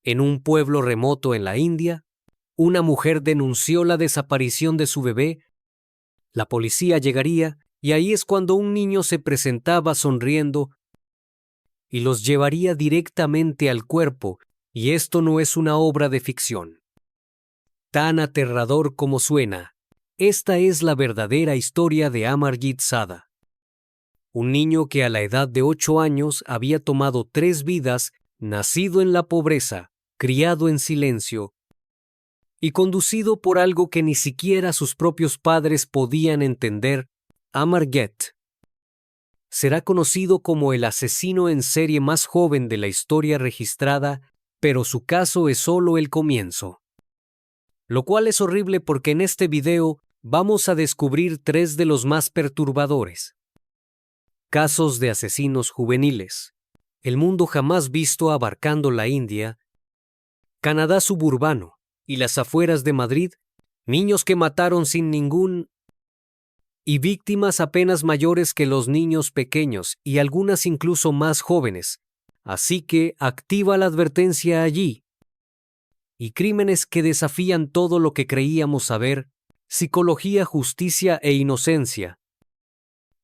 En un pueblo remoto en la India, una mujer denunció la desaparición de su bebé. La policía llegaría y ahí es cuando un niño se presentaba sonriendo y los llevaría directamente al cuerpo, y esto no es una obra de ficción. Tan aterrador como suena, esta es la verdadera historia de Amarjit Sada. Un niño que a la edad de 8 años había tomado 3 vidas, nacido en la pobreza, criado en silencio y conducido por algo que ni siquiera sus propios padres podían entender. Amarjit será conocido como el asesino en serie más joven de la historia registrada, pero su caso es solo el comienzo. Lo cual es horrible porque en este video vamos a descubrir 3 de los más perturbadores casos de asesinos juveniles. El mundo jamás visto abarcando la India, Canadá suburbano y las afueras de Madrid, niños que mataron sin ningún y víctimas apenas mayores que los niños pequeños y algunas incluso más jóvenes. Así que activa la advertencia allí. Y crímenes que desafían todo lo que creíamos saber, psicología, justicia e inocencia.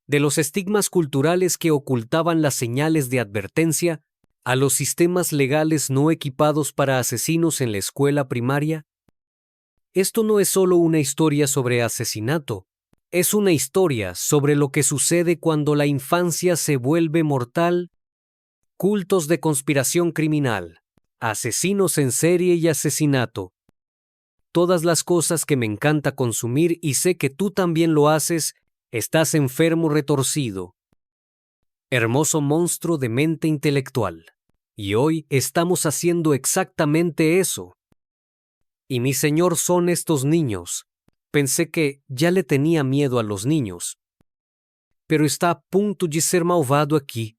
De los estigmas culturales que ocultaban las señales de advertencia a los sistemas legales no equipados para asesinos en la escuela primaria. Esto no es solo una historia sobre asesinato, es una historia sobre lo que sucede cuando la infancia se vuelve mortal. Cultos de conspiración criminal, asesinos en serie y asesinato. Todas las cosas que me encanta consumir y sé que tú también lo haces. Estás enfermo retorcido. Hermoso monstruo de mente intelectual. Y hoy estamos haciendo exactamente eso. Y mi señor son estos niños. Pensé que ya le tenía miedo a los niños. Pero está a punto de ser malvado aquí.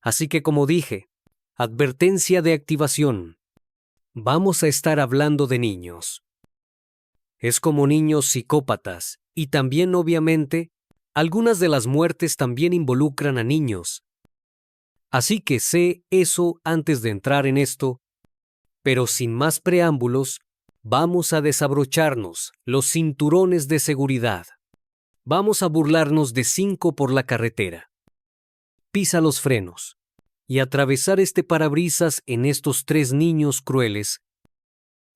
Así que como dije, advertencia de activación. Vamos a estar hablando de niños. Es como niños psicópatas. Y también, obviamente, algunas de las muertes también involucran a niños. Así que sé eso antes de entrar en esto, pero sin más preámbulos, vamos a desabrocharnos los cinturones de seguridad. Vamos a burlarnos de 5 por la carretera. Pisa los frenos y atravesar este parabrisas en estos 3 niños crueles.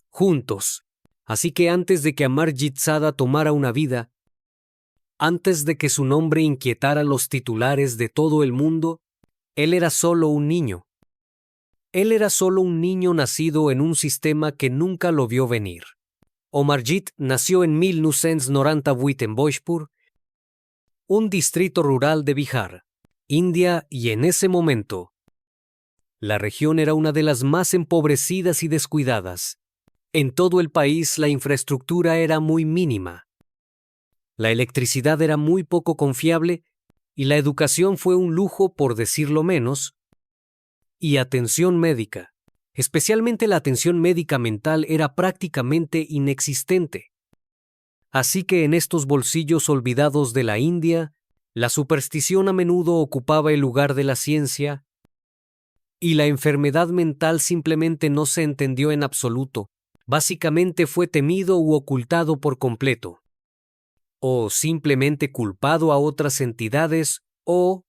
Juntos. Así que antes de que Amarjit Sada tomara una vida, antes de que su nombre inquietara los titulares de todo el mundo, él era solo un niño. Él era solo un niño nacido en un sistema que nunca lo vio venir. Amarjit nació en 1998 en Bhojpur, un distrito rural de Bihar, India, y en ese momento, la región era una de las más empobrecidas y descuidadas. En todo el país la infraestructura era muy mínima. La electricidad era muy poco confiable y la educación fue un lujo por decirlo menos. Y atención médica, especialmente la atención médica mental, era prácticamente inexistente. Así que en estos bolsillos olvidados de la India, la superstición a menudo ocupaba el lugar de la ciencia y la enfermedad mental simplemente no se entendió en absoluto. Básicamente fue temido u ocultado por completo. O simplemente culpado a otras entidades o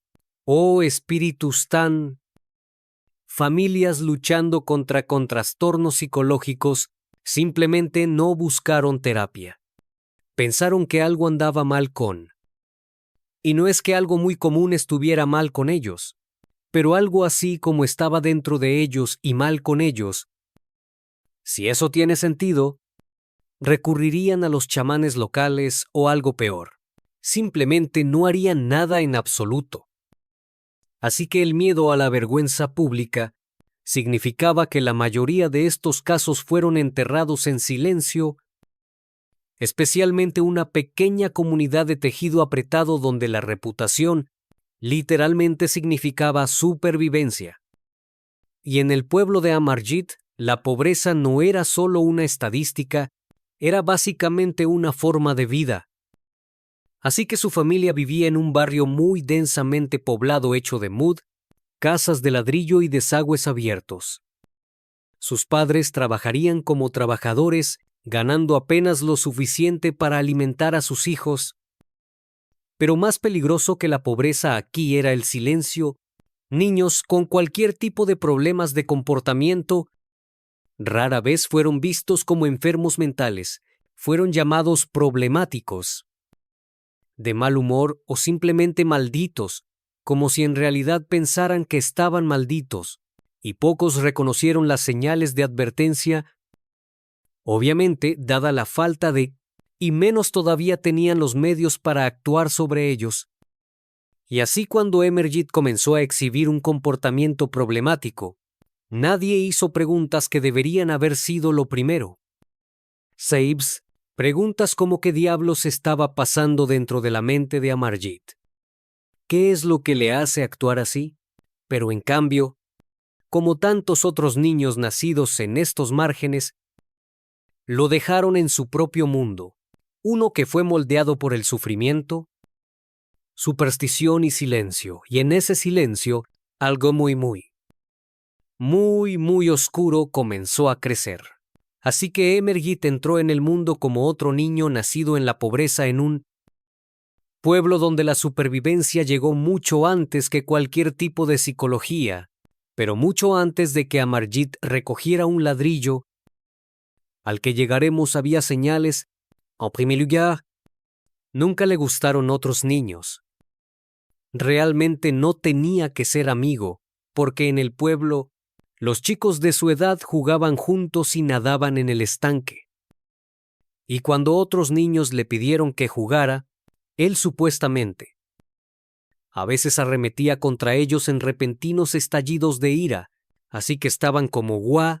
espíritus tan... Familias luchando contra trastornos psicológicos simplemente no buscaron terapia. Pensaron que algo andaba mal con... Y no es que algo muy común estuviera mal con ellos, pero algo así como estaba dentro de ellos y mal con ellos. Si eso tiene sentido, recurrirían a los chamanes locales o algo peor. Simplemente no harían nada en absoluto. Así que el miedo a la vergüenza pública significaba que la mayoría de estos casos fueron enterrados en silencio, especialmente una pequeña comunidad de tejido apretado donde la reputación literalmente significaba supervivencia. Y en el pueblo de Amarjit, la pobreza no era solo una estadística, era básicamente una forma de vida. Así que su familia vivía en un barrio muy densamente poblado hecho de mud, casas de ladrillo y desagües abiertos. Sus padres trabajarían como trabajadores, ganando apenas lo suficiente para alimentar a sus hijos. Pero más peligroso que la pobreza aquí era el silencio. Niños con cualquier tipo de problemas de comportamiento rara vez fueron vistos como enfermos mentales, fueron llamados problemáticos, de mal humor o simplemente malditos, como si en realidad pensaran que estaban malditos, y pocos reconocieron las señales de advertencia, obviamente dada la falta de, y menos todavía tenían los medios para actuar sobre ellos. Y así cuando Emergit comenzó a exhibir un comportamiento problemático, nadie hizo preguntas que deberían haber sido lo primero. Sabes, preguntas como qué diablos estaba pasando dentro de la mente de Amarjit. ¿Qué es lo que le hace actuar así? Pero en cambio, como tantos otros niños nacidos en estos márgenes, lo dejaron en su propio mundo, uno que fue moldeado por el sufrimiento, superstición y silencio, y en ese silencio algo muy oscuro comenzó a crecer. Así que Emergit entró en el mundo como otro niño nacido en la pobreza en un pueblo donde la supervivencia llegó mucho antes que cualquier tipo de psicología, pero mucho antes de que Amarjit recogiera un ladrillo. Al que llegaremos había señales. En primer lugar, nunca le gustaron otros niños. Realmente no tenía que ser amigo, porque en el pueblo los chicos de su edad jugaban juntos y nadaban en el estanque. Y cuando otros niños le pidieron que jugara, él supuestamente a veces arremetía contra ellos en repentinos estallidos de ira, así que estaban como guau.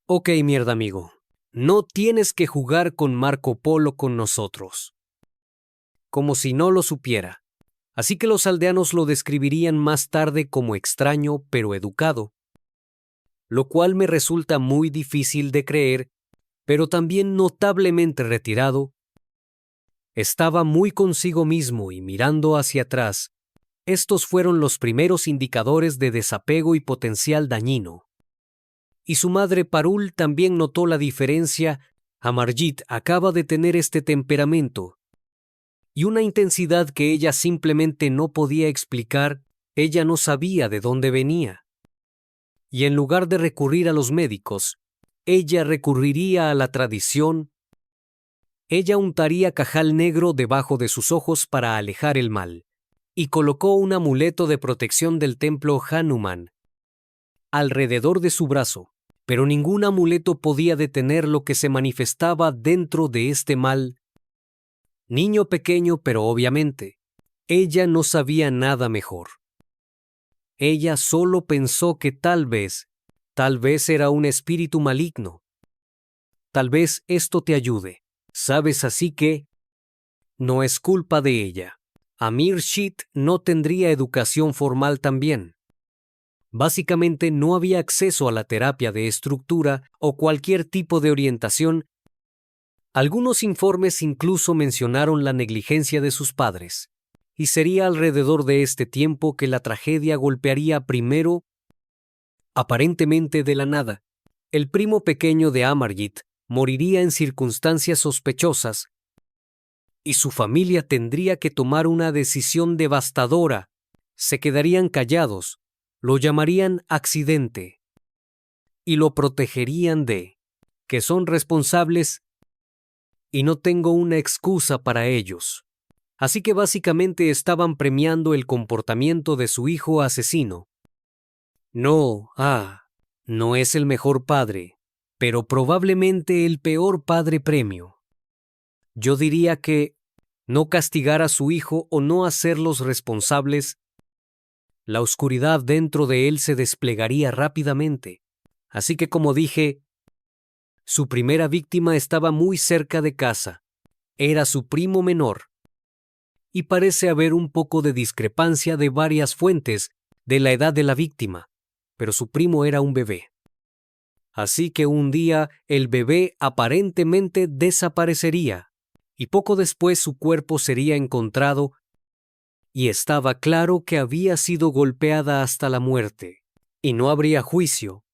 Ok, mierda amigo, no tienes que jugar con Marco Polo con nosotros. Como si no lo supiera. Así que los aldeanos lo describirían más tarde como extraño pero educado, lo cual me resulta muy difícil de creer, pero también notablemente retirado. Estaba muy consigo mismo y mirando hacia atrás. Estos fueron los primeros indicadores de desapego y potencial dañino. Y su madre Parul también notó la diferencia. Amarjit acaba de tener este temperamento y una intensidad que ella simplemente no podía explicar. Ella no sabía de dónde venía. Y en lugar de recurrir a los médicos, ella recurriría a la tradición. Ella untaría cajal negro debajo de sus ojos para alejar el mal, y colocó un amuleto de protección del templo Hanuman alrededor de su brazo, pero ningún amuleto podía detener lo que se manifestaba dentro de este mal. Niño pequeño, pero obviamente, ella no sabía nada mejor. Ella solo pensó que tal vez era un espíritu maligno. Tal vez esto te ayude, ¿sabes? Así que no es culpa de ella. Amarjit no tendría educación formal también. Básicamente no había acceso a la terapia de estructura o cualquier tipo de orientación. Algunos informes incluso mencionaron la negligencia de sus padres, y sería alrededor de este tiempo que la tragedia golpearía primero, aparentemente de la nada. El primo pequeño de Amarjit moriría en circunstancias sospechosas, y su familia tendría que tomar una decisión devastadora. Se quedarían callados, lo llamarían accidente, y lo protegerían de que son responsables, y no tengo una excusa para ellos. Así que básicamente estaban premiando el comportamiento de su hijo asesino. No es el mejor padre, pero probablemente el peor padre premio. Yo diría que no castigar a su hijo o no hacerlos responsables. La oscuridad dentro de él se desplegaría rápidamente. Así que, como dije, su primera víctima estaba muy cerca de casa. Era su primo menor. Y parece haber un poco de discrepancia de varias fuentes de la edad de la víctima, pero su primo era un bebé. Así que un día el bebé aparentemente desaparecería, y poco después su cuerpo sería encontrado, y estaba claro que había sido golpeada hasta la muerte, y no habría juicio.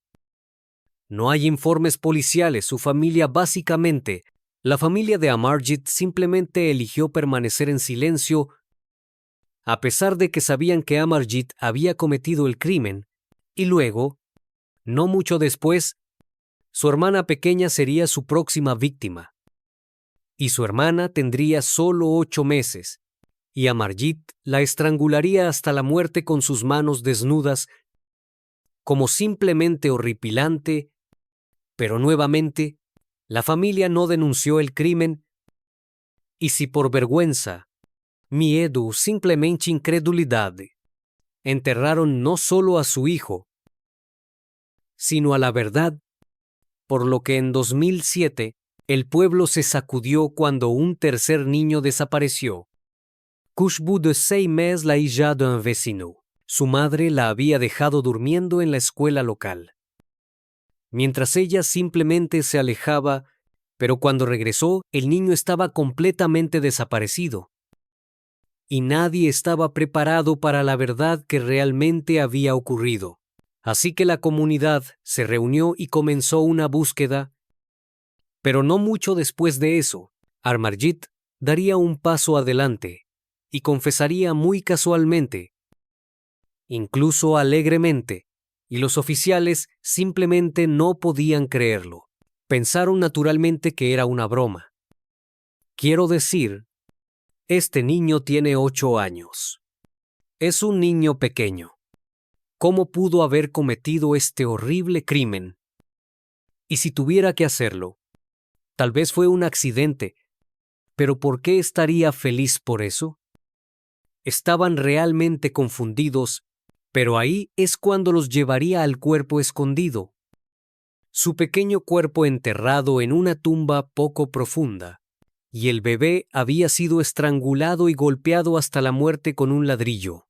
No hay informes policiales, la familia de Amarjit simplemente eligió permanecer en silencio a pesar de que sabían que Amarjit había cometido el crimen, y luego, no mucho después, su hermana pequeña sería su próxima víctima. Y su hermana tendría solo 8 meses, y Amarjit la estrangularía hasta la muerte con sus manos desnudas, como simplemente horripilante, pero nuevamente, la familia no denunció el crimen, y si por vergüenza, miedo, simplemente incredulidad, enterraron no solo a su hijo, sino a la verdad, por lo que en 2007 el pueblo se sacudió cuando un tercer niño desapareció. Khushbu de 6 meses, la hija d'un vecino. Su madre la había dejado durmiendo en la escuela local. Mientras ella simplemente se alejaba, pero cuando regresó, el niño estaba completamente desaparecido. Y nadie estaba preparado para la verdad que realmente había ocurrido. Así que la comunidad se reunió y comenzó una búsqueda. Pero no mucho después de eso, Amarjit daría un paso adelante y confesaría muy casualmente, incluso alegremente, y los oficiales simplemente no podían creerlo. Pensaron naturalmente que era una broma. Quiero decir, este niño tiene 8 años. Es un niño pequeño. ¿Cómo pudo haber cometido este horrible crimen? Y si tuviera que hacerlo, tal vez fue un accidente, pero ¿por qué estaría feliz por eso? Estaban realmente confundidos, pero ahí es cuando los llevaría al cuerpo escondido. Su pequeño cuerpo enterrado en una tumba poco profunda, y el bebé había sido estrangulado y golpeado hasta la muerte con un ladrillo.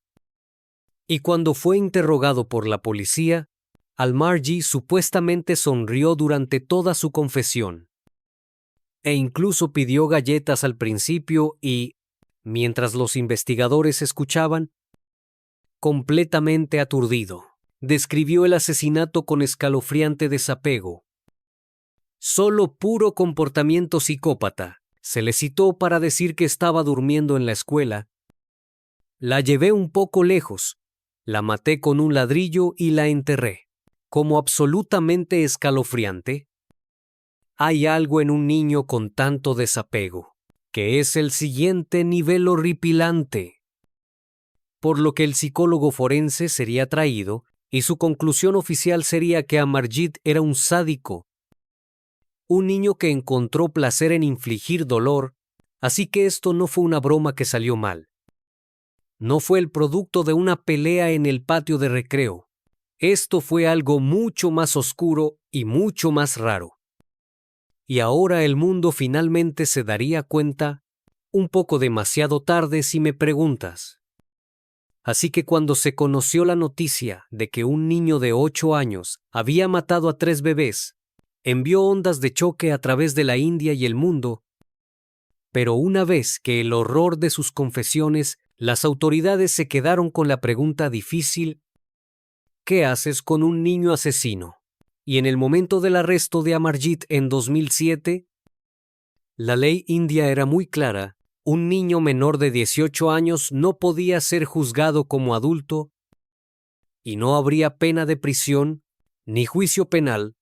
Y cuando fue interrogado por la policía, Al-Marji supuestamente sonrió durante toda su confesión. E incluso pidió galletas al principio y, mientras los investigadores escuchaban, completamente aturdido, describió el asesinato con escalofriante desapego. Solo puro comportamiento psicópata. Se le citó para decir que estaba durmiendo en la escuela. La llevé un poco lejos, la maté con un ladrillo y la enterré. Como absolutamente escalofriante. Hay algo en un niño con tanto desapego, que es el siguiente nivel horripilante. Por lo que el psicólogo forense sería traído y su conclusión oficial sería que Amarjit era un sádico, un niño que encontró placer en infligir dolor, así que esto no fue una broma que salió mal. No fue el producto de una pelea en el patio de recreo. Esto fue algo mucho más oscuro y mucho más raro. Y ahora el mundo finalmente se daría cuenta, un poco demasiado tarde si me preguntas. Así que cuando se conoció la noticia de que un niño de 8 años había matado a 3 bebés, envió ondas de choque a través de la India y el mundo. Pero una vez que el horror de sus confesiones, las autoridades se quedaron con la pregunta difícil: ¿qué haces con un niño asesino? Y en el momento del arresto de Amarjit en 2007, la ley india era muy clara. Un niño menor de 18 años no podía ser juzgado como adulto y no habría pena de prisión, ni juicio penal,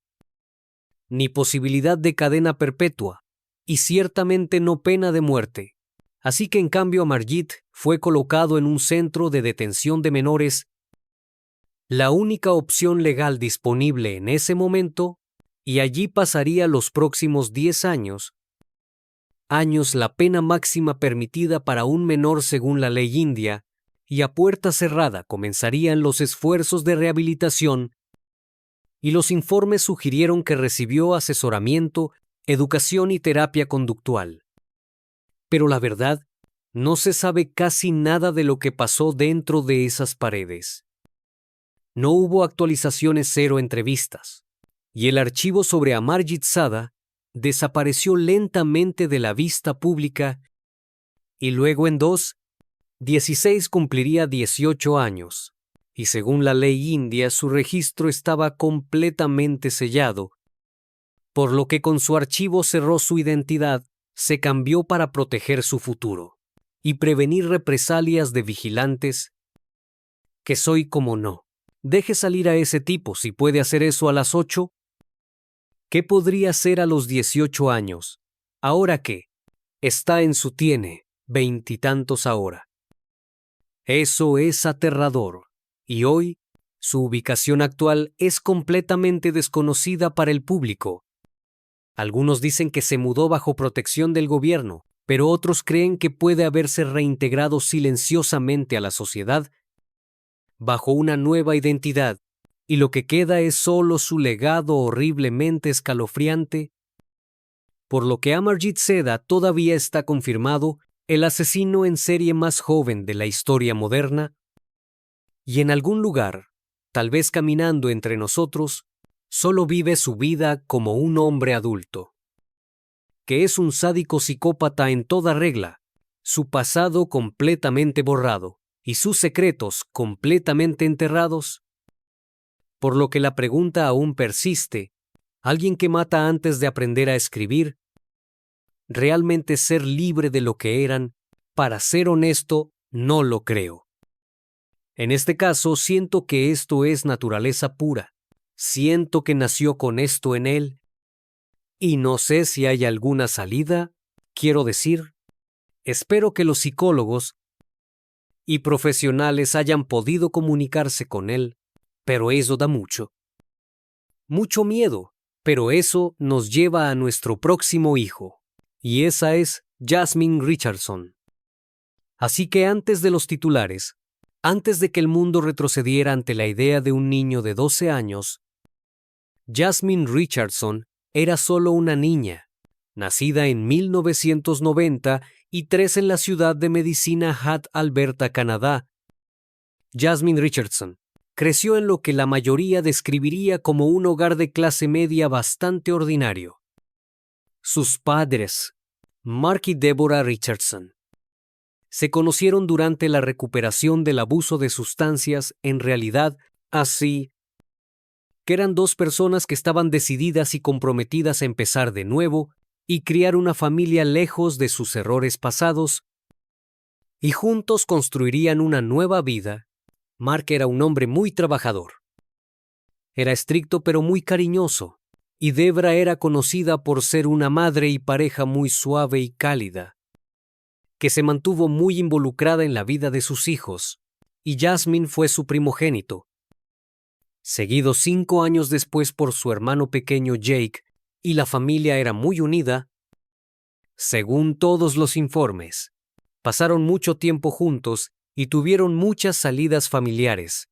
ni posibilidad de cadena perpetua, y ciertamente no pena de muerte. Así que en cambio Amarjit fue colocado en un centro de detención de menores, la única opción legal disponible en ese momento, y allí pasaría los próximos 10 años, la pena máxima permitida para un menor según la ley india, y a puerta cerrada comenzarían los esfuerzos de rehabilitación, y los informes sugirieron que recibió asesoramiento, educación y terapia conductual. Pero la verdad, no se sabe casi nada de lo que pasó dentro de esas paredes. No hubo actualizaciones, 0 entrevistas, y el archivo sobre Amarjit Sada desapareció lentamente de la vista pública, y luego en 2016 cumpliría 18 años, y según la ley india su registro estaba completamente sellado, por lo que con su archivo cerró su identidad, se cambió para proteger su futuro y prevenir represalias de vigilantes. Que soy como no. Deje salir a ese tipo si puede hacer eso a las 8. ¿Qué podría hacer a los 18 años? ¿Ahora qué? Está en su tiene, 20 y tantos ahora. Eso es aterrador. Y hoy, su ubicación actual es completamente desconocida para el público. Algunos dicen que se mudó bajo protección del gobierno, pero otros creen que puede haberse reintegrado silenciosamente a la sociedad bajo una nueva identidad, y lo que queda es solo su legado horriblemente escalofriante. Por lo que Amarjit Seda todavía está confirmado el asesino en serie más joven de la historia moderna, y en algún lugar, tal vez caminando entre nosotros, solo vive su vida como un hombre adulto, que es un sádico psicópata en toda regla, su pasado completamente borrado y sus secretos completamente enterrados. Por lo que la pregunta aún persiste, ¿alguien que mata antes de aprender a escribir? ¿Realmente ser libre de lo que eran? Para ser honesto, no lo creo. En este caso, siento que esto es naturaleza pura. Siento que nació con esto en él. Y no sé si hay alguna salida. Quiero decir, espero que los psicólogos y profesionales hayan podido comunicarse con él, pero eso da mucho miedo. Pero eso nos lleva a nuestro próximo hijo, y esa es Jasmine Richardson. Así que antes de los titulares, antes de que el mundo retrocediera ante la idea de un niño de 12 años, Jasmine Richardson era solo una niña, nacida en 1993 en la ciudad de Medicina Hat, Alberta, Canadá. Jasmine Richardson creció en lo que la mayoría describiría como un hogar de clase media bastante ordinario. Sus padres, Mark y Deborah Richardson, se conocieron durante la recuperación del abuso de sustancias, en realidad, así que eran dos personas que estaban decididas y comprometidas a empezar de nuevo y criar una familia lejos de sus errores pasados, y juntos construirían una nueva vida. Mark era un hombre muy trabajador. Era estricto pero muy cariñoso, y Debra era conocida por ser una madre y pareja muy suave y cálida, que se mantuvo muy involucrada en la vida de sus hijos, y Jasmine fue su primogénito, seguido 5 años después por su hermano pequeño Jake, y la familia era muy unida. Según todos los informes, pasaron mucho tiempo juntos y tuvieron muchas salidas familiares.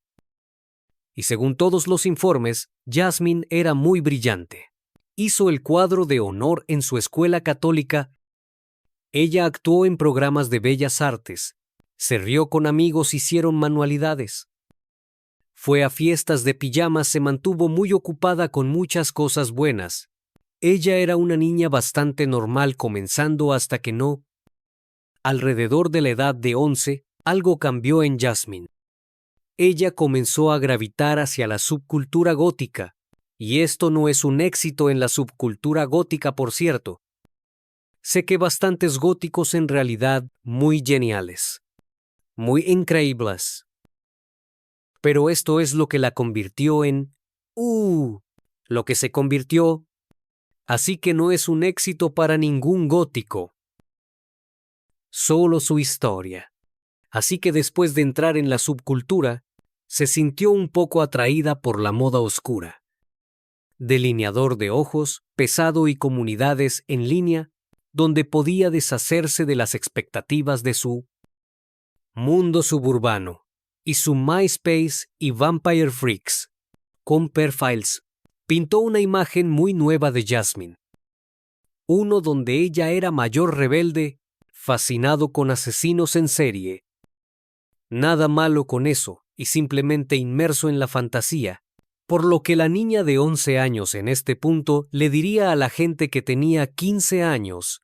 Y según todos los informes, Jasmine era muy brillante. Hizo el cuadro de honor en su escuela católica. Ella actuó en programas de bellas artes, se rió con amigos, hicieron manualidades. Fue a fiestas de pijamas, se mantuvo muy ocupada con muchas cosas buenas. Ella era una niña bastante normal comenzando hasta que no. Alrededor de la edad de 11, algo cambió en Jasmine. Ella comenzó a gravitar hacia la subcultura gótica, y esto no es un éxito en la subcultura gótica, por cierto. Sé que bastantes góticos en realidad muy geniales, muy increíbles. Pero esto es lo que la convirtió en lo que se convirtió. Así que no es un éxito para ningún gótico. Solo su historia. Así que después de entrar en la subcultura, se sintió un poco atraída por la moda oscura. Delineador de ojos, pesado y comunidades en línea, donde podía deshacerse de las expectativas de su mundo suburbano, y su MySpace y Vampire Freaks, con Perfiles, pintó una imagen muy nueva de Jasmine. Uno donde ella era mayor rebelde, fascinado con asesinos en serie. Nada malo con eso, y simplemente inmerso en la fantasía, por lo que la niña de 11 años en este punto le diría a la gente que tenía 15 años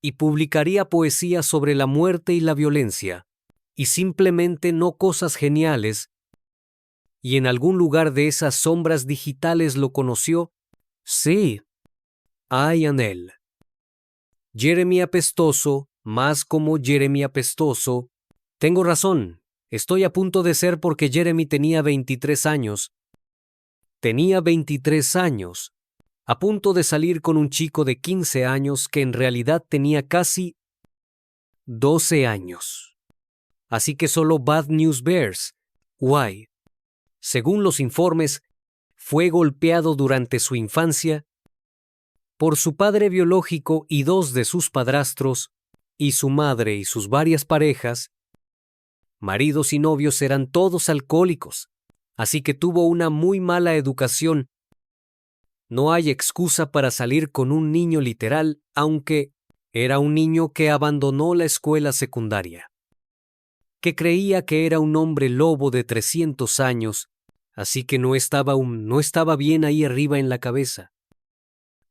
y publicaría poesía sobre la muerte y la violencia, y simplemente no cosas geniales, y en algún lugar de esas sombras digitales lo conoció. Sí, en él. Jeremy apestoso, más como Jeremy apestoso. Tengo razón, estoy a punto de ser porque Jeremy tenía 23 años. Tenía 23 años, a punto de salir con un chico de 15 años que en realidad tenía casi 12 años. Así que solo Bad News Bears. Why? Según los informes, fue golpeado durante su infancia por su padre biológico y dos de sus padrastros, y su madre y sus varias parejas. Maridos y novios eran todos alcohólicos, así que tuvo una muy mala educación. No hay excusa para salir con un niño literal, aunque era un niño que abandonó la escuela secundaria, que creía que era un hombre lobo de 300 años, así que no estaba bien ahí arriba en la cabeza.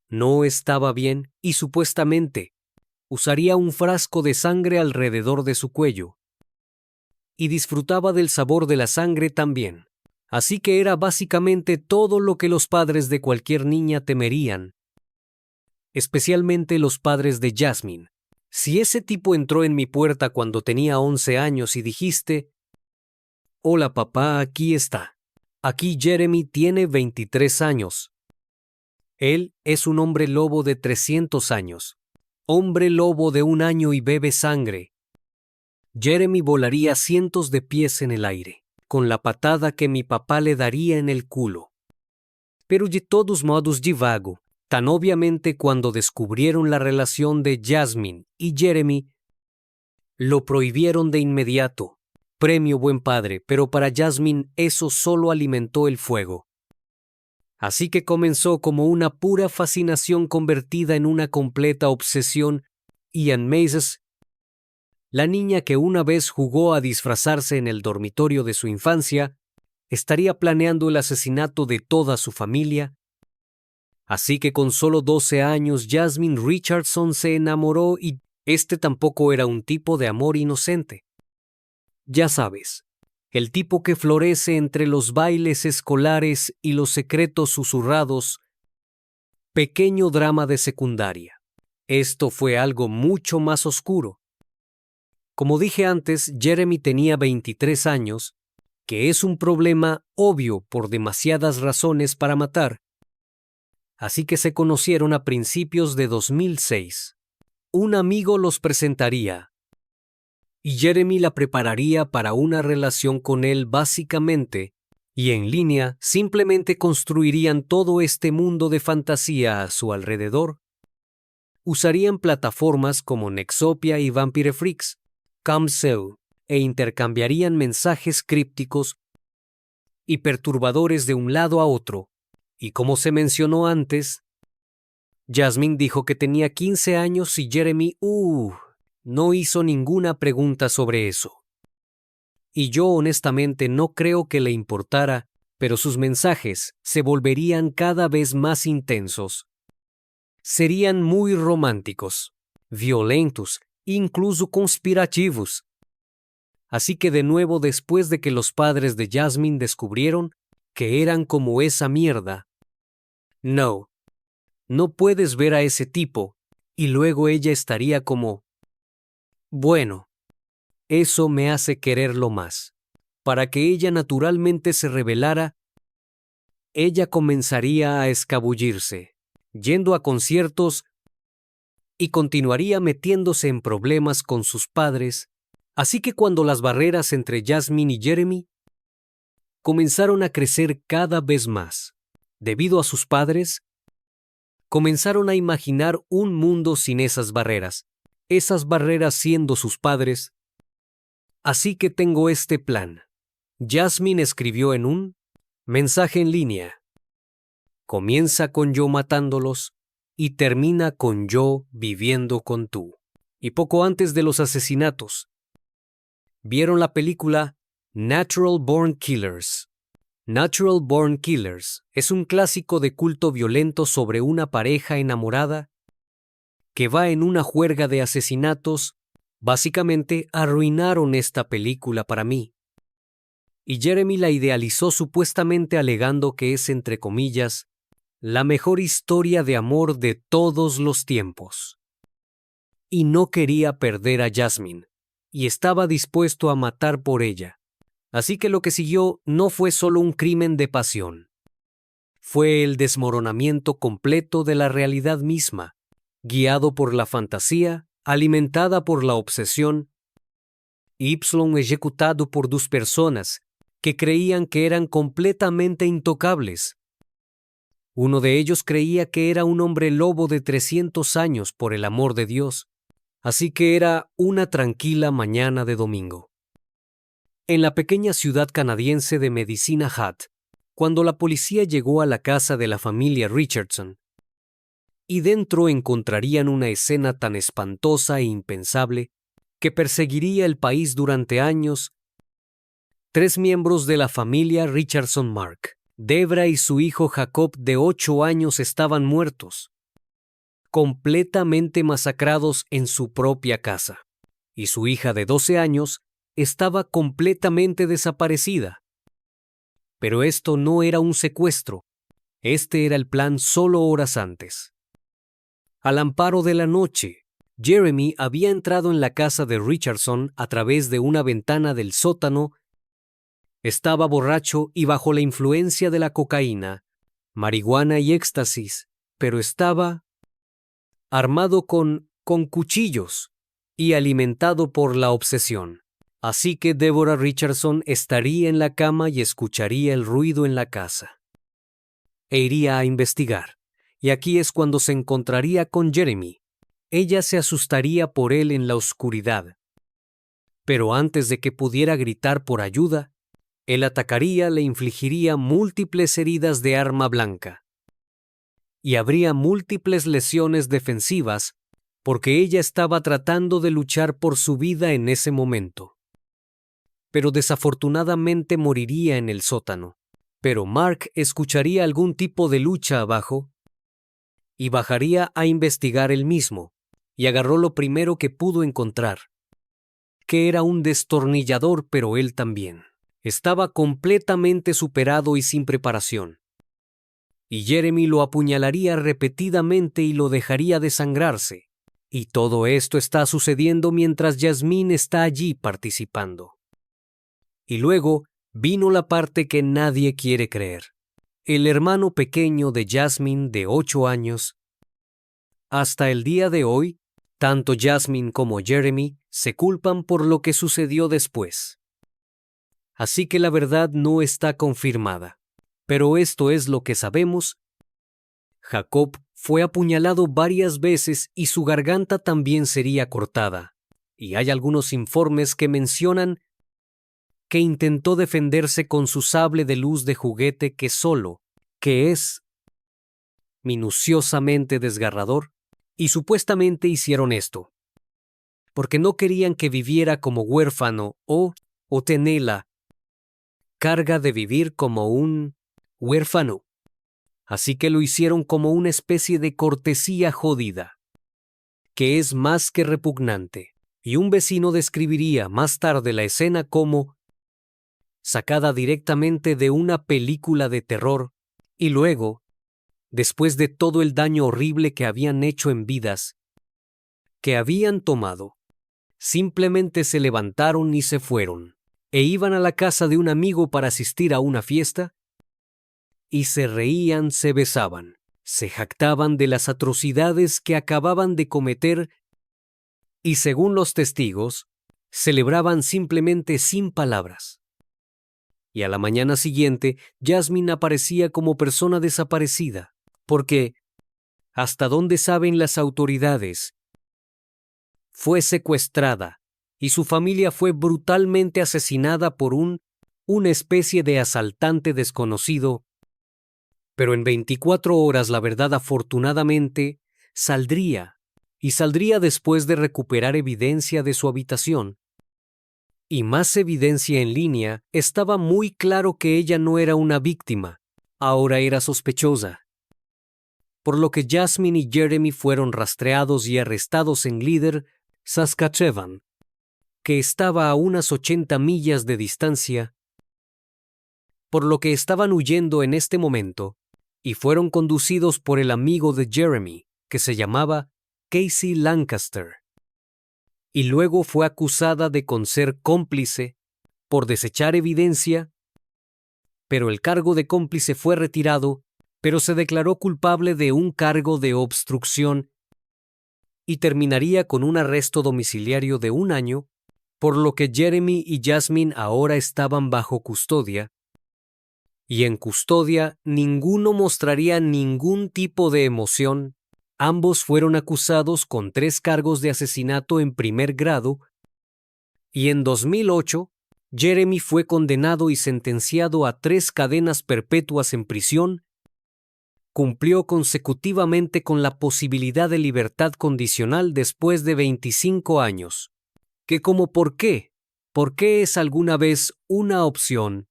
No estaba bien y supuestamente usaría un frasco de sangre alrededor de su cuello. Y disfrutaba del sabor de la sangre también. Así que era básicamente todo lo que los padres de cualquier niña temerían. Especialmente los padres de Jasmine. Si ese tipo entró en mi puerta cuando tenía 11 años y dijiste: «Hola papá, aquí está. Aquí Jeremy tiene 23 años. Él es un hombre lobo de 300 años. Hombre lobo de 1 año y bebe sangre». Jeremy volaría cientos de pies en el aire, con la patada que mi papá le daría en el culo. Pero de todos modos divago, tan obviamente cuando descubrieron la relación de Jasmine y Jeremy, lo prohibieron de inmediato. Premio buen padre, pero para Jasmine eso solo alimentó el fuego. Así que comenzó como una pura fascinación convertida en una completa obsesión. Ian Mazes, la niña que una vez jugó a disfrazarse en el dormitorio de su infancia, estaría planeando el asesinato de toda su familia. Así que con solo 12 años Jasmine Richardson se enamoró y este tampoco era un tipo de amor inocente. Ya sabes, el tipo que florece entre los bailes escolares y los secretos susurrados. Pequeño drama de secundaria. Esto fue algo mucho más oscuro. Como dije antes, Jeremy tenía 23 años, que es un problema obvio por demasiadas razones para matar. Así que se conocieron a principios de 2006. Un amigo los presentaría, y Jeremy la prepararía para una relación con él básicamente, y en línea simplemente construirían todo este mundo de fantasía a su alrededor. Usarían plataformas como Nexopia y Vampire Freaks, Camseu, e intercambiarían mensajes crípticos y perturbadores de un lado a otro. Y como se mencionó antes, Jasmine dijo que tenía 15 años y Jeremy, no hizo ninguna pregunta sobre eso. Y yo honestamente no creo que le importara, pero sus mensajes se volverían cada vez más intensos. Serían muy románticos, violentos, incluso conspirativos. Así que de nuevo, después de que los padres de Jasmine descubrieron que eran como esa mierda, no puedes ver a ese tipo, y luego ella estaría como, bueno, eso me hace quererlo más. Para que ella naturalmente se rebelara, ella comenzaría a escabullirse, yendo a conciertos y continuaría metiéndose en problemas con sus padres. Así que cuando las barreras entre Jasmine y Jeremy comenzaron a crecer cada vez más, debido a sus padres, comenzaron a imaginar un mundo sin esas barreras siendo sus padres. Así que tengo este plan. Jasmine escribió en un mensaje en línea. Comienza con yo matándolos y termina con yo viviendo con tú. Y poco antes de los asesinatos, vieron la película Natural Born Killers. Natural Born Killers es un clásico de culto violento sobre una pareja enamorada que va en una juerga de asesinatos. Básicamente arruinaron esta película para mí. y Jeremy la idealizó supuestamente alegando que es, entre comillas, la mejor historia de amor de todos los tiempos. Y no quería perder a Jasmine, y estaba dispuesto a matar por ella. Así que lo que siguió no fue solo un crimen de pasión. Fue el desmoronamiento completo de la realidad misma, guiado por la fantasía, alimentada por la obsesión, y ejecutado por dos personas que creían que eran completamente intocables. Uno de ellos creía que era un hombre lobo de 300 años por el amor de Dios, así que era una tranquila mañana de domingo. En la pequeña ciudad canadiense de Medicina Hat, cuando la policía llegó a la casa de la familia Richardson, y dentro encontrarían una escena tan espantosa e impensable que perseguiría el país durante años. 3 miembros de la familia Richardson Mark, Debra y su hijo Jacob de 8 años estaban muertos, completamente masacrados en su propia casa, y su hija de 12 años estaba completamente desaparecida. Pero esto no era un secuestro, este era el plan solo horas antes. Al amparo de la noche, Jeremy había entrado en la casa de Richardson a través de una ventana del sótano. Estaba borracho y bajo la influencia de la cocaína, marihuana y éxtasis, pero estaba armado con cuchillos y alimentado por la obsesión. Así que Deborah Richardson estaría en la cama y escucharía el ruido en la casa. E iría a investigar. Y aquí es cuando se encontraría con Jeremy. Ella se asustaría por él en la oscuridad. Pero antes de que pudiera gritar por ayuda, él atacaría, le infligiría múltiples heridas de arma blanca. Y habría múltiples lesiones defensivas porque ella estaba tratando de luchar por su vida en ese momento. Pero desafortunadamente moriría en el sótano. Pero Mark escucharía algún tipo de lucha abajo y bajaría a investigar él mismo, y agarró lo primero que pudo encontrar, que era un destornillador, pero él también estaba completamente superado y sin preparación. Y Jeremy lo apuñalaría repetidamente y lo dejaría desangrarse. Y todo esto está sucediendo mientras Jasmine está allí participando. Y luego vino la parte que nadie quiere creer. El hermano pequeño de Jasmine, de 8 años. Hasta el día de hoy, tanto Jasmine como Jeremy se culpan por lo que sucedió después. Así que la verdad no está confirmada. Pero esto es lo que sabemos. Jacob fue apuñalado varias veces y su garganta también sería cortada. Y hay algunos informes que mencionan que intentó defenderse con su sable de luz de juguete que es minuciosamente desgarrador, y supuestamente hicieron esto porque no querían que viviera como huérfano o tener la carga de vivir como un huérfano. Así que lo hicieron como una especie de cortesía jodida, que es más que repugnante. Y un vecino describiría más tarde la escena como sacada directamente de una película de terror, y luego, después de todo el daño horrible que habían hecho en vidas que habían tomado, simplemente se levantaron y se fueron, e iban a la casa de un amigo para asistir a una fiesta, y se reían, se besaban, se jactaban de las atrocidades que acababan de cometer, y según los testigos, celebraban simplemente sin palabras. Y a la mañana siguiente, Jasmine aparecía como persona desaparecida, porque, hasta donde saben las autoridades, fue secuestrada y su familia fue brutalmente asesinada por una especie de asaltante desconocido. Pero en 24 horas la verdad afortunadamente saldría, y saldría después de recuperar evidencia de su habitación. Y más evidencia en línea. Estaba muy claro que ella no era una víctima, ahora era sospechosa. Por lo que Jasmine y Jeremy fueron rastreados y arrestados en Leader, Saskatchewan, que estaba a unas 80 millas de distancia, por lo que estaban huyendo en este momento, y fueron conducidos por el amigo de Jeremy, que se llamaba Casey Lancaster. Y luego fue acusada de ser cómplice por desechar evidencia, pero el cargo de cómplice fue retirado, pero se declaró culpable de un cargo de obstrucción y terminaría con un arresto domiciliario de 1 año, por lo que Jeremy y Jasmine ahora estaban bajo custodia, y en custodia ninguno mostraría ningún tipo de emoción. Ambos fueron acusados con 3 cargos de asesinato en primer grado, y en 2008, Jeremy fue condenado y sentenciado a 3 cadenas perpetuas en prisión. Cumplió consecutivamente con la posibilidad de libertad condicional después de 25 años. Que como ¿por qué? ¿Por qué es alguna vez una opción?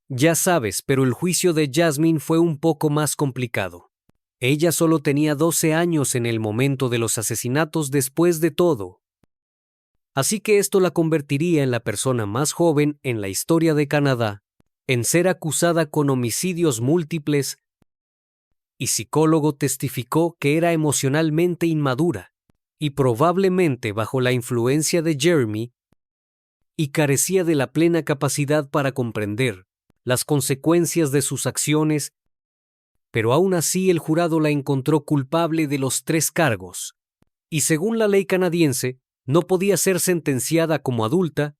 Ya sabes, pero el juicio de Jasmine fue un poco más complicado. Ella solo tenía 12 años en el momento de los asesinatos después de todo. Así que esto la convertiría en la persona más joven en la historia de Canadá en ser acusada con homicidios múltiples, y psicólogo testificó que era emocionalmente inmadura y probablemente bajo la influencia de Jeremy y carecía de la plena capacidad para comprender las consecuencias de sus acciones, pero aún así el jurado la encontró culpable de los 3 cargos, y según la ley canadiense, no podía ser sentenciada como adulta,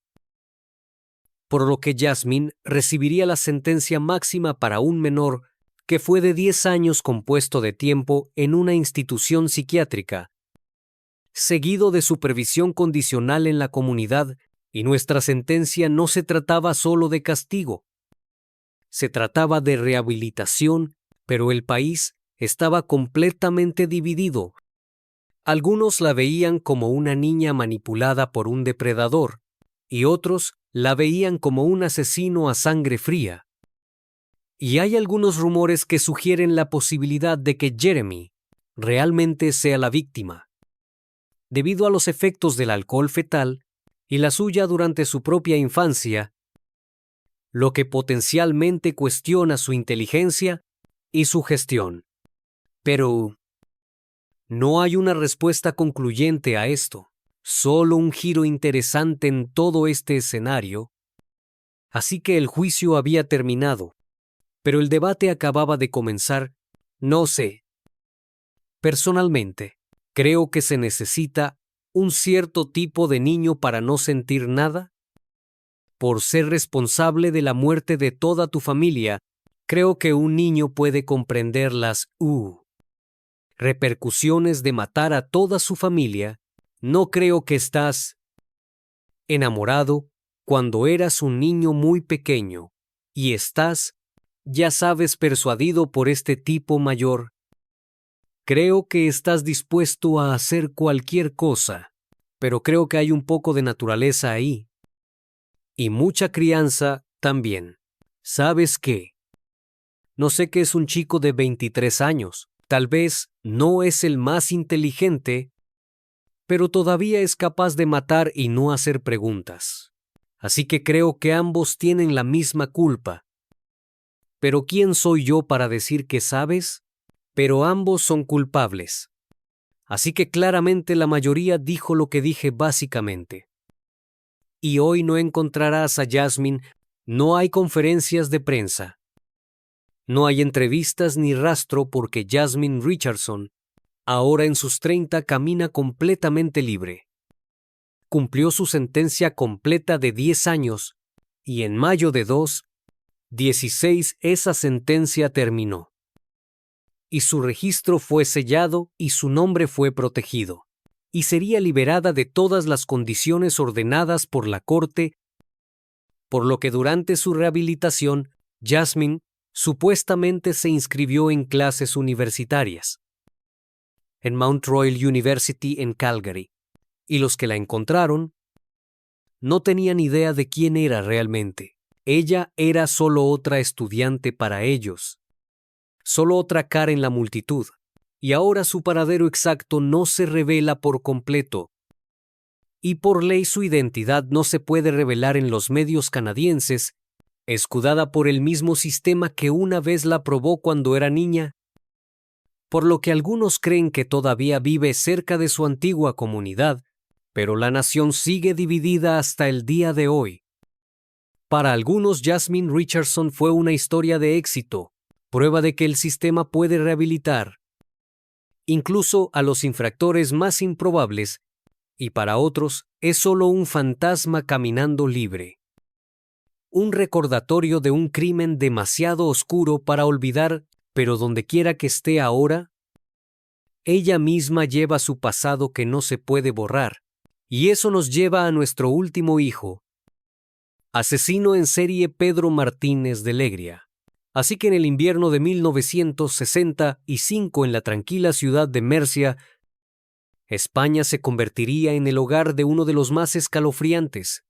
por lo que Jasmine recibiría la sentencia máxima para un menor, que fue de 10 años compuesto de tiempo en una institución psiquiátrica, seguido de supervisión condicional en la comunidad, y nuestra sentencia no se trataba solo de castigo. Se trataba de rehabilitación, pero el país estaba completamente dividido. Algunos la veían como una niña manipulada por un depredador, y otros la veían como un asesino a sangre fría. Y hay algunos rumores que sugieren la posibilidad de que Jeremy realmente sea la víctima, debido a los efectos del alcohol fetal y la suya durante su propia infancia, lo que potencialmente cuestiona su inteligencia y su gestión. Pero no hay una respuesta concluyente a esto, solo un giro interesante en todo este escenario. Así que el juicio había terminado, pero el debate acababa de comenzar. No sé. Personalmente, creo que se necesita un cierto tipo de niño para no sentir nada. Por ser responsable de la muerte de toda tu familia, creo que un niño puede comprender las repercusiones de matar a toda su familia. No creo que estás enamorado cuando eras un niño muy pequeño y estás, ya sabes, persuadido por este tipo mayor. Creo que estás dispuesto a hacer cualquier cosa, pero creo que hay un poco de naturaleza ahí. Y mucha crianza también. ¿Sabes qué? No sé qué es un chico de 23 años. Tal vez no es el más inteligente, pero todavía es capaz de matar y no hacer preguntas. Así que creo que ambos tienen la misma culpa. Pero ¿quién soy yo para decir que sabes? Pero ambos son culpables. Así que claramente la mayoría dijo lo que dije básicamente. Y hoy no encontrarás a Jasmine, no hay conferencias de prensa. No hay entrevistas ni rastro porque Jasmine Richardson, ahora en sus 30, camina completamente libre. Cumplió su sentencia completa de 10 años y en mayo de 2016 esa sentencia terminó. Y su registro fue sellado y su nombre fue protegido. Y sería liberada de todas las condiciones ordenadas por la corte, por lo que durante su rehabilitación, Jasmine supuestamente se inscribió en clases universitarias en Mount Royal University en Calgary, y los que la encontraron no tenían idea de quién era realmente. Ella era solo otra estudiante para ellos, solo otra cara en la multitud, y ahora su paradero exacto no se revela por completo. Y por ley su identidad no se puede revelar en los medios canadienses, escudada por el mismo sistema que una vez la probó cuando era niña, por lo que algunos creen que todavía vive cerca de su antigua comunidad, pero la nación sigue dividida hasta el día de hoy. Para algunos, Jasmine Richardson fue una historia de éxito, prueba de que el sistema puede rehabilitar, incluso a los infractores más improbables, y para otros es solo un fantasma caminando libre. Un recordatorio de un crimen demasiado oscuro para olvidar, pero dondequiera que esté ahora, ella misma lleva su pasado que no se puede borrar, y eso nos lleva a nuestro último hijo, asesino en serie Pedro Martínez de Legria. Así que en el invierno de 1965, en la tranquila ciudad de Murcia, España se convertiría en el hogar de uno de los más escalofriantes,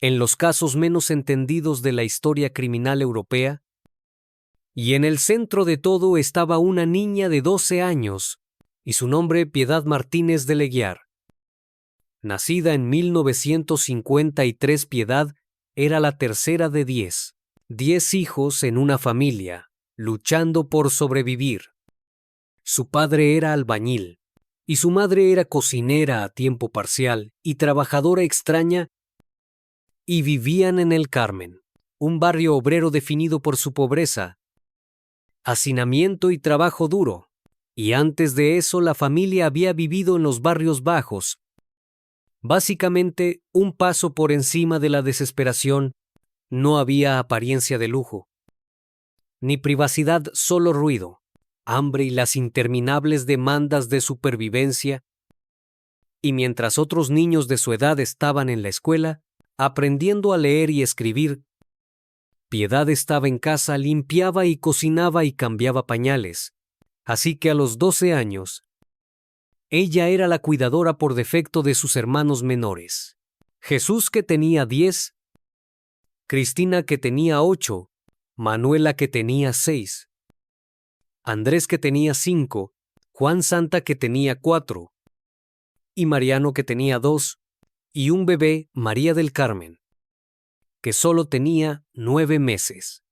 en los casos menos entendidos de la historia criminal europea, y en el centro de todo estaba una niña de 12 años, y su nombre Piedad Martínez de Leguiar. Nacida en 1953, Piedad era la tercera de 10 hijos en una familia, luchando por sobrevivir. Su padre era albañil, y su madre era cocinera a tiempo parcial y trabajadora extraña, y vivían en El Carmen, un barrio obrero definido por su pobreza, hacinamiento y trabajo duro, y antes de eso la familia había vivido en los barrios bajos, básicamente un paso por encima de la desesperación. No había apariencia de lujo, ni privacidad, solo ruido, hambre y las interminables demandas de supervivencia. Y mientras otros niños de su edad estaban en la escuela, aprendiendo a leer y escribir, Piedad estaba en casa, limpiaba y cocinaba y cambiaba pañales. Así que a los 12 años, ella era la cuidadora por defecto de sus hermanos menores. Jesús, que tenía 10, Cristina, que tenía 8, Manuela, que tenía 6, Andrés, que tenía 5, Juan Santa, que tenía 4, y Mariano, que tenía 2, y un bebé, María del Carmen, que solo tenía 9 meses.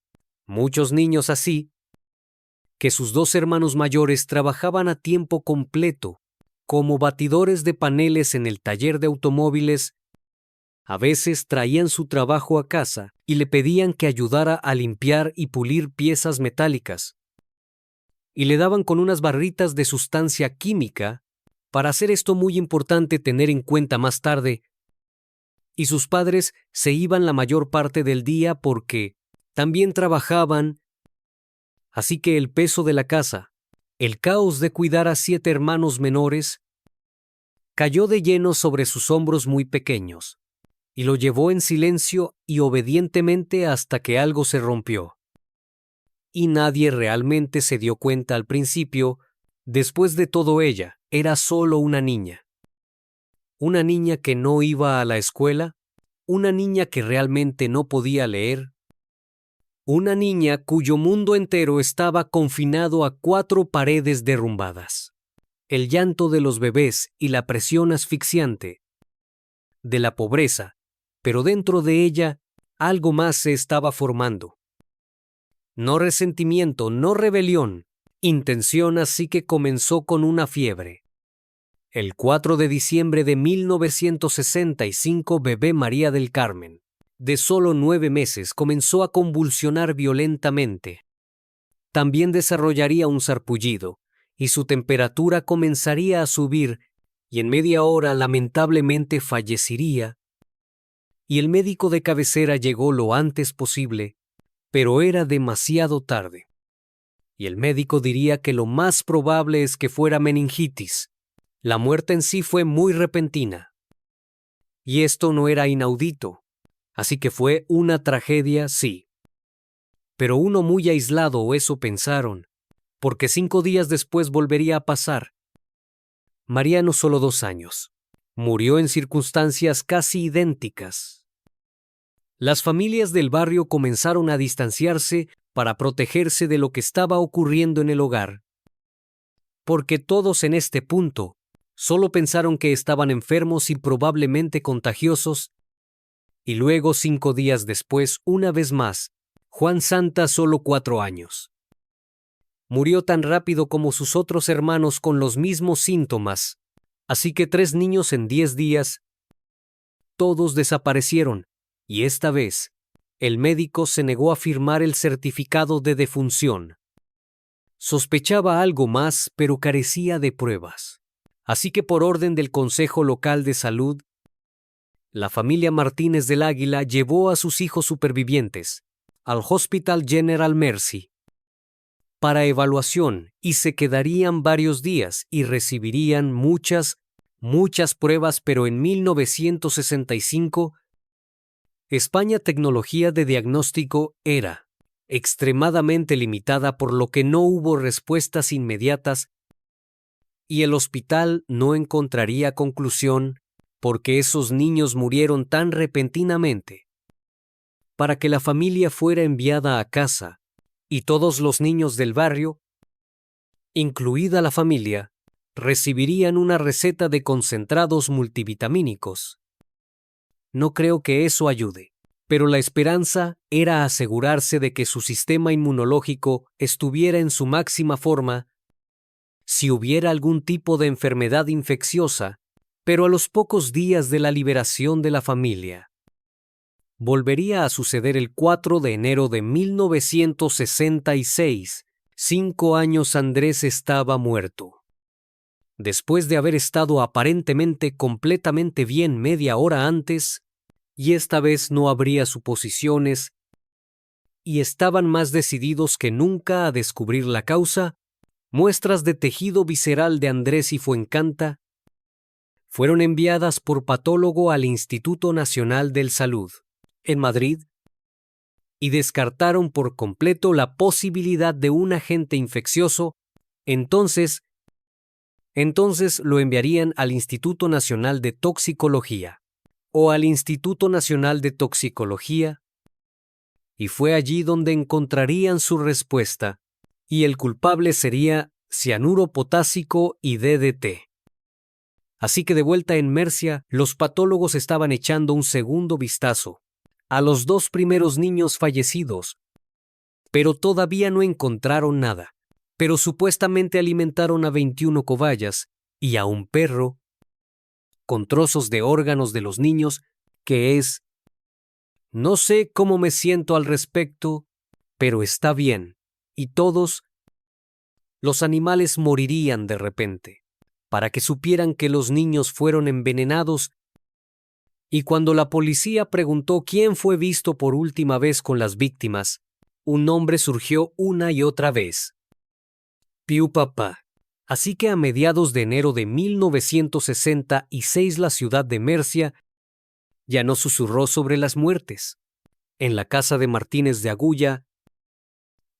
Muchos niños así, que sus 2 hermanos mayores trabajaban a tiempo completo, como batidores de paneles en el taller de automóviles. A veces traían su trabajo a casa y le pedían que ayudara a limpiar y pulir piezas metálicas. Y le daban con unas barritas de sustancia química, para hacer esto muy importante tener en cuenta más tarde. Y sus padres se iban la mayor parte del día porque también trabajaban. Así que el peso de la casa, el caos de cuidar a 7 hermanos menores, cayó de lleno sobre sus hombros muy pequeños, y lo llevó en silencio y obedientemente hasta que algo se rompió. Y nadie realmente se dio cuenta al principio. Después de todo, ella era solo una niña. Una niña que no iba a la escuela, una niña que realmente no podía leer, una niña cuyo mundo entero estaba confinado a 4 paredes derrumbadas. El llanto de los bebés y la presión asfixiante de la pobreza, pero dentro de ella algo más se estaba formando. No resentimiento, no rebelión, intención, así que comenzó con una fiebre. El 4 de diciembre de 1965, bebé María del Carmen, de solo 9 meses, comenzó a convulsionar violentamente. También desarrollaría un sarpullido, y su temperatura comenzaría a subir, y en media hora lamentablemente fallecería. Y el médico de cabecera llegó lo antes posible, pero era demasiado tarde. Y el médico diría que lo más probable es que fuera meningitis. La muerte en sí fue muy repentina. Y esto no era inaudito, así que fue una tragedia, sí. Pero uno muy aislado, o eso pensaron, porque 5 días después volvería a pasar. Mariano, solo 2 años, murió en circunstancias casi idénticas. Las familias del barrio comenzaron a distanciarse para protegerse de lo que estaba ocurriendo en el hogar, porque todos en este punto solo pensaron que estaban enfermos y probablemente contagiosos, y luego 5 días después, una vez más, Juan Santa solo 4 años. Murió tan rápido como sus otros hermanos con los mismos síntomas, así que 3 niños en 10 días. Todos desaparecieron, y esta vez, el médico se negó a firmar el certificado de defunción. Sospechaba algo más, pero carecía de pruebas. Así que por orden del Consejo Local de Salud, la familia Martínez del Águila llevó a sus hijos supervivientes al Hospital General Mercy para evaluación y se quedarían varios días y recibirían muchas pruebas, pero en 1965, España tecnología de diagnóstico era extremadamente limitada, por lo que no hubo respuestas inmediatas y el hospital no encontraría conclusión porque esos niños murieron tan repentinamente para que la familia fuera enviada a casa y todos los niños del barrio, incluida la familia, recibirían una receta de concentrados multivitamínicos. No creo que eso ayude, pero la esperanza era asegurarse de que su sistema inmunológico estuviera en su máxima forma si hubiera algún tipo de enfermedad infecciosa, pero a los pocos días de la liberación de la familia. Volvería a suceder el 4 de enero de 1966. 5 años Andrés estaba muerto. Después de haber estado aparentemente completamente bien media hora antes, y esta vez no habría suposiciones, y estaban más decididos que nunca a descubrir la causa, muestras de tejido visceral de Andrés y Fuencanta fueron enviadas por patólogo al Instituto Nacional del Salud, en Madrid, y descartaron por completo la posibilidad de un agente infeccioso. Entonces lo enviarían al Instituto Nacional de Toxicología, o al Instituto Nacional de Toxicología, y fue allí donde encontrarían su respuesta, y el culpable sería cianuro potásico y DDT. Así que de vuelta en Mercia, los patólogos estaban echando un segundo vistazo a los 2 primeros niños fallecidos, pero todavía no encontraron nada. Pero supuestamente alimentaron a 21 cobayas y a un perro con trozos de órganos de los niños, que es... No sé cómo me siento al respecto, pero está bien, y todos los animales morirían de repente, para que supieran que los niños fueron envenenados. Y cuando la policía preguntó quién fue visto por última vez con las víctimas, un nombre surgió una y otra vez: Piu Papá. Así que a mediados de enero de 1966 la ciudad de Mercia ya no susurró sobre las muertes. En la casa de Martínez de Agulla,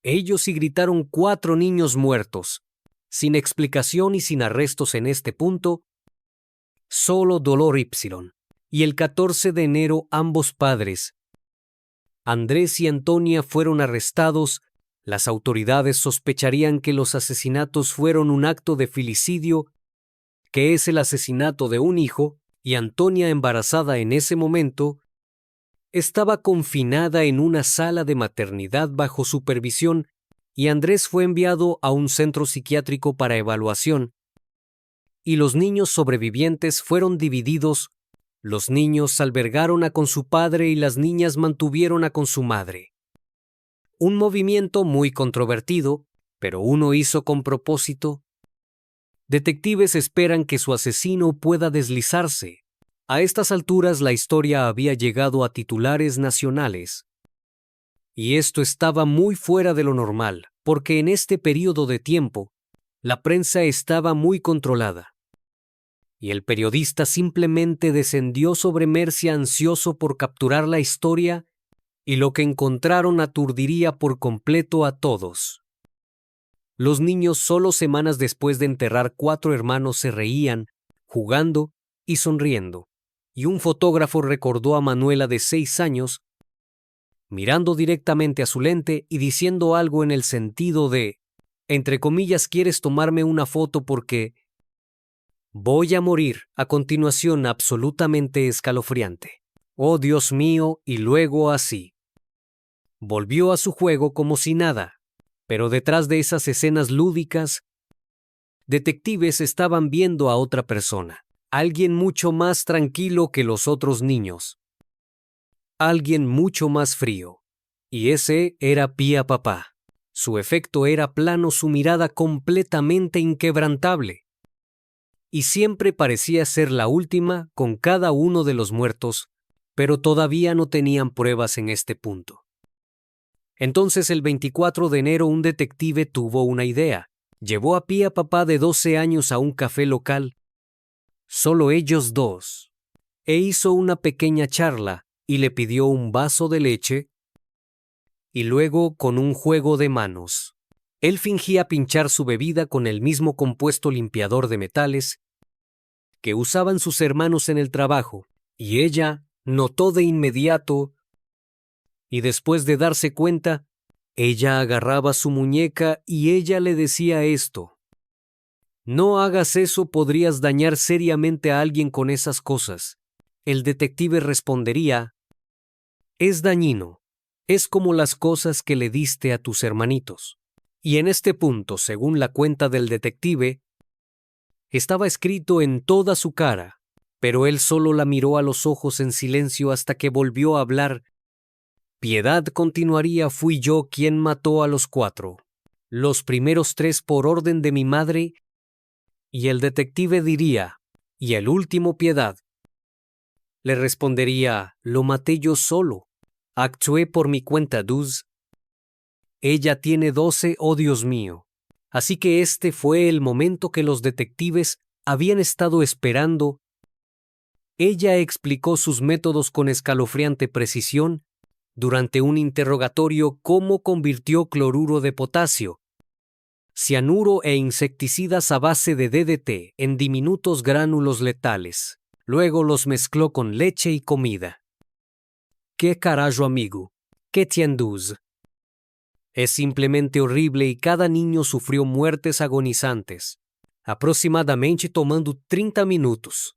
ellos sí gritaron 4 niños muertos, sin explicación y sin arrestos en este punto, solo dolor Ypsilon. Y el 14 de enero ambos padres, Andrés y Antonia, fueron arrestados. Las autoridades sospecharían que los asesinatos fueron un acto de filicidio, que es el asesinato de un hijo, y Antonia, embarazada en ese momento, estaba confinada en una sala de maternidad bajo supervisión, y Andrés fue enviado a un centro psiquiátrico para evaluación, y los niños sobrevivientes fueron divididos. Los niños albergaron a con su padre y las niñas mantuvieron a con su madre. Un movimiento muy controvertido, pero uno hizo con propósito. Detectives esperan que su asesino pueda deslizarse. A estas alturas la historia había llegado a titulares nacionales. Y esto estaba muy fuera de lo normal, porque en este periodo de tiempo, la prensa estaba muy controlada. Y el periodista simplemente descendió sobre Mercia ansioso por capturar la historia, y lo que encontraron aturdiría por completo a todos. Los niños, solo semanas después de enterrar 4 hermanos, se reían, jugando y sonriendo, y un fotógrafo recordó a Manuela de 6 años, mirando directamente a su lente y diciendo algo en el sentido de, entre comillas, ¿quieres tomarme una foto porque voy a morir? A continuación, absolutamente escalofriante. Oh, Dios mío, y luego así. Volvió a su juego como si nada, pero detrás de esas escenas lúdicas, detectives estaban viendo a otra persona, alguien mucho más tranquilo que los otros niños, alguien mucho más frío. Y ese era Pía Papá. Su efecto era plano, su mirada completamente inquebrantable. Y siempre parecía ser la última con cada uno de los muertos, pero todavía no tenían pruebas en este punto. Entonces el 24 de enero un detective tuvo una idea. Llevó a Pía Papá de 12 años a un café local, solo ellos dos, e hizo una pequeña charla y le pidió un vaso de leche y luego con un juego de manos. Él fingía pinchar su bebida con el mismo compuesto limpiador de metales que usaban sus hermanos en el trabajo, y ella notó de inmediato, y después de darse cuenta, ella agarraba su muñeca y ella le decía esto: «No hagas eso, podrías dañar seriamente a alguien con esas cosas». El detective respondería: «Es dañino, es como las cosas que le diste a tus hermanitos». Y en este punto, según la cuenta del detective, estaba escrito en toda su cara, pero él solo la miró a los ojos en silencio hasta que volvió a hablar. «Piedad», continuaría, «fui yo quien mató a los 4. Los primeros 3 por orden de mi madre». Y el detective diría: «¿Y el último, Piedad?». Le respondería: «Lo maté yo solo. Actué por mi cuenta, Duz. Ella tiene 12, oh Dios mío». Así que este fue el momento que los detectives habían estado esperando. Ella explicó sus métodos con escalofriante precisión. Durante un interrogatorio, cómo convirtió cloruro de potasio, cianuro e insecticidas a base de DDT en diminutos gránulos letales. Luego los mezcló con leche y comida. «¿Qué carajo, amigo? ¿Qué tienduz?» Es simplemente horrible y cada niño sufrió muertes agonizantes, aproximadamente tomando 30 minutos.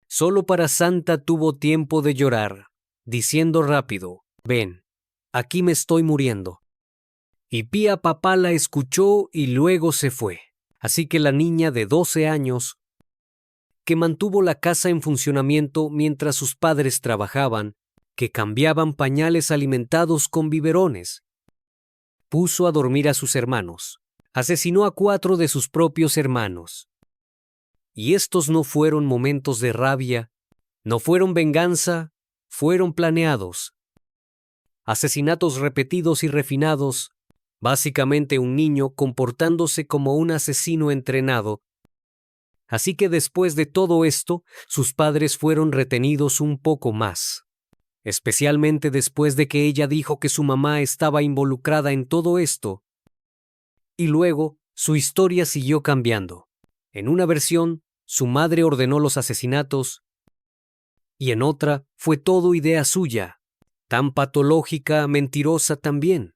Solo para Santa tuvo tiempo de llorar, diciendo rápido: «Ven, aquí me estoy muriendo». Y Pía Papá la escuchó y luego se fue. Así que la niña de 12 años, que mantuvo la casa en funcionamiento mientras sus padres trabajaban, que cambiaban pañales alimentados con biberones, puso a dormir a sus hermanos, asesinó a 4 de sus propios hermanos. Y estos no fueron momentos de rabia, no fueron venganza, fueron planeados. Asesinatos repetidos y refinados, básicamente un niño comportándose como un asesino entrenado. Así que después de todo esto, sus padres fueron retenidos un poco más, especialmente después de que ella dijo que su mamá estaba involucrada en todo esto. Y luego, su historia siguió cambiando. En una versión, su madre ordenó los asesinatos, y en otra, fue todo idea suya, tan patológica, mentirosa también.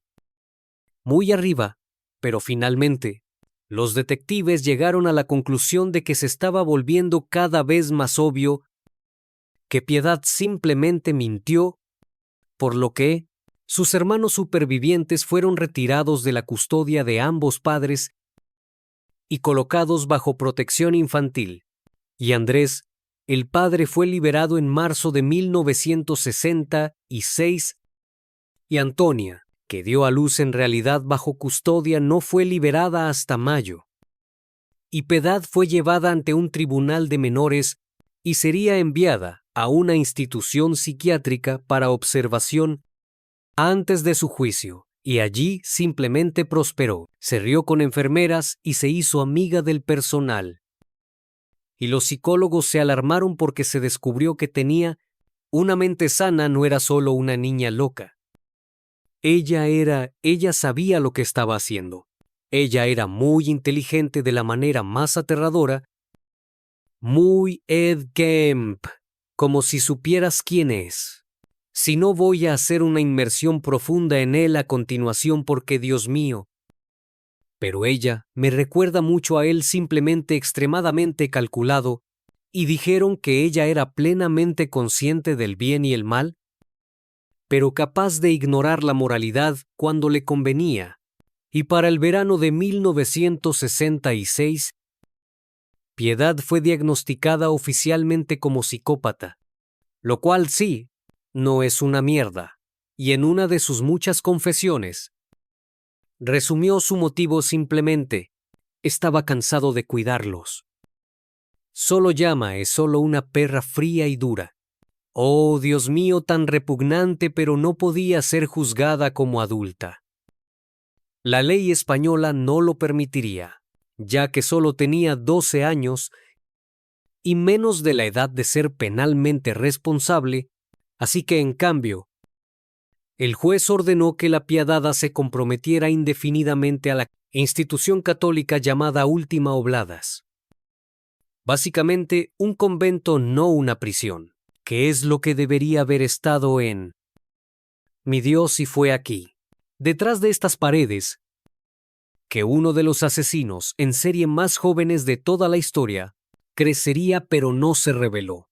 Muy arriba, pero finalmente, los detectives llegaron a la conclusión de que se estaba volviendo cada vez más obvio que Piedad simplemente mintió, por lo que sus hermanos supervivientes fueron retirados de la custodia de ambos padres y colocados bajo protección infantil. Y Andrés, el padre, fue liberado en marzo de 1966, y Antonia, que dio a luz en realidad bajo custodia, no fue liberada hasta mayo. Y Piedad fue llevada ante un tribunal de menores y sería enviada a una institución psiquiátrica para observación antes de su juicio, y allí simplemente prosperó, se rió con enfermeras y se hizo amiga del personal. Y los psicólogos se alarmaron porque se descubrió que tenía una mente sana, no era solo una niña loca. Ella sabía lo que estaba haciendo. Ella era muy inteligente de la manera más aterradora, muy Ed Kemp, como si supieras quién es. Si no, voy a hacer una inmersión profunda en él a continuación porque, Dios mío. Pero ella me recuerda mucho a él, simplemente extremadamente calculado, y dijeron que ella era plenamente consciente del bien y el mal. pero capaz de ignorar la moralidad cuando le convenía, y para el verano de 1966, Piedad fue diagnosticada oficialmente como psicópata, lo cual sí, no es una mierda, y en una de sus muchas confesiones, resumió su motivo simplemente: estaba cansado de cuidarlos. Solo llama es solo una perra fría y dura. Oh, Dios mío, tan repugnante, pero no podía ser juzgada como adulta. La ley española no lo permitiría, ya que solo tenía 12 años y menos de la edad de ser penalmente responsable, así que en cambio, el juez ordenó que la Piedada se comprometiera indefinidamente a la institución católica llamada Última Obladas. Básicamente, un convento, no una prisión, que es lo que debería haber estado en. Mi Dios, si fue aquí, detrás de estas paredes, que uno de los asesinos en serie más jóvenes de toda la historia crecería, pero no se rebeló.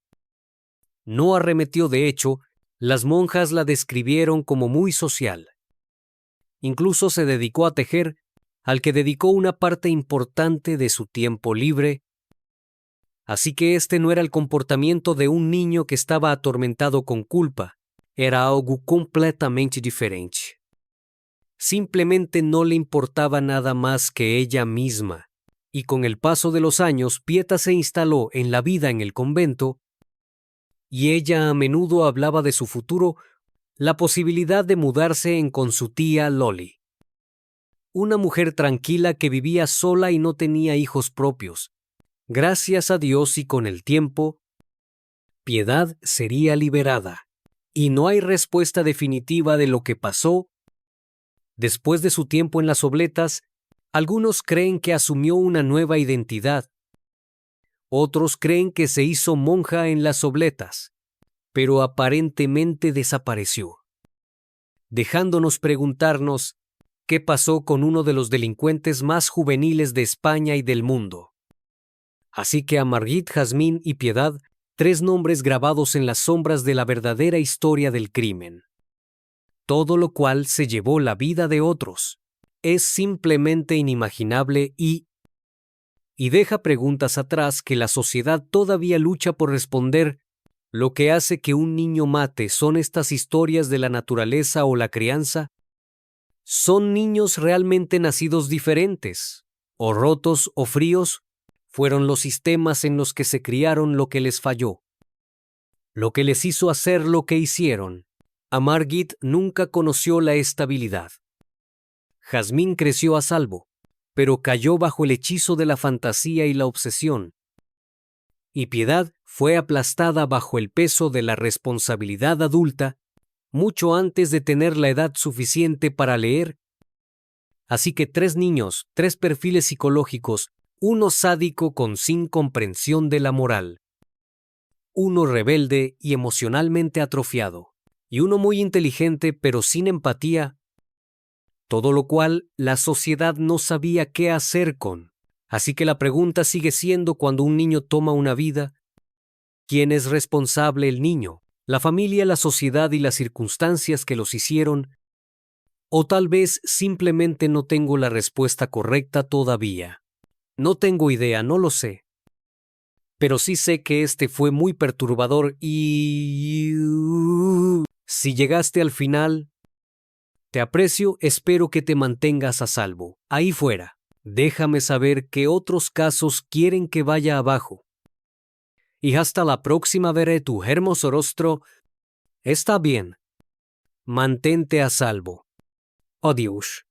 No arremetió, de hecho, las monjas la describieron como muy social. Incluso se dedicó a tejer, al que dedicó una parte importante de su tiempo libre. Así que este no era el comportamiento de un niño que estaba atormentado con culpa, era algo completamente diferente. Simplemente no le importaba nada más que ella misma, y con el paso de los años Pieta se instaló en la vida en el convento, y ella a menudo hablaba de su futuro, la posibilidad de mudarse con su tía Loli. Una mujer tranquila que vivía sola y no tenía hijos propios. Gracias a Dios y con el tiempo, Piedad sería liberada, y no hay respuesta definitiva de lo que pasó. Después de su tiempo en las Obletas, algunos creen que asumió una nueva identidad. Otros creen que se hizo monja en las Obletas, pero aparentemente desapareció, dejándonos preguntarnos qué pasó con uno de los delincuentes más juveniles de España y del mundo. Así que a Margit, Jazmín y Piedad, 3 nombres grabados en las sombras de la verdadera historia del crimen. Todo lo cual se llevó la vida de otros. Es simplemente inimaginable y deja preguntas atrás que la sociedad todavía lucha por responder. Lo que hace que un niño mate son estas historias de la naturaleza o la crianza. ¿Son niños realmente nacidos diferentes, o rotos o fríos? Fueron los sistemas en los que se criaron lo que les falló, lo que les hizo hacer lo que hicieron. A Margit nunca conoció la estabilidad. Jazmín creció a salvo, pero cayó bajo el hechizo de la fantasía y la obsesión. Y Piedad fue aplastada bajo el peso de la responsabilidad adulta mucho antes de tener la edad suficiente para leer. Así que 3 niños, 3 perfiles psicológicos, uno sádico sin comprensión de la moral, uno rebelde y emocionalmente atrofiado, y uno muy inteligente pero sin empatía, todo lo cual la sociedad no sabía qué hacer con. Así que la pregunta sigue siendo: cuando un niño toma una vida, ¿quién es responsable? ¿El niño, la familia, la sociedad y las circunstancias que los hicieron? O tal vez simplemente no tengo la respuesta correcta todavía. No tengo idea, no lo sé. Pero sí sé que este fue muy perturbador y... si llegaste al final, te aprecio, espero que te mantengas a salvo. Ahí fuera, déjame saber qué otros casos quieren que vaya abajo. Y hasta la próxima, veré tu hermoso rostro. Está bien. Mantente a salvo. Adiós.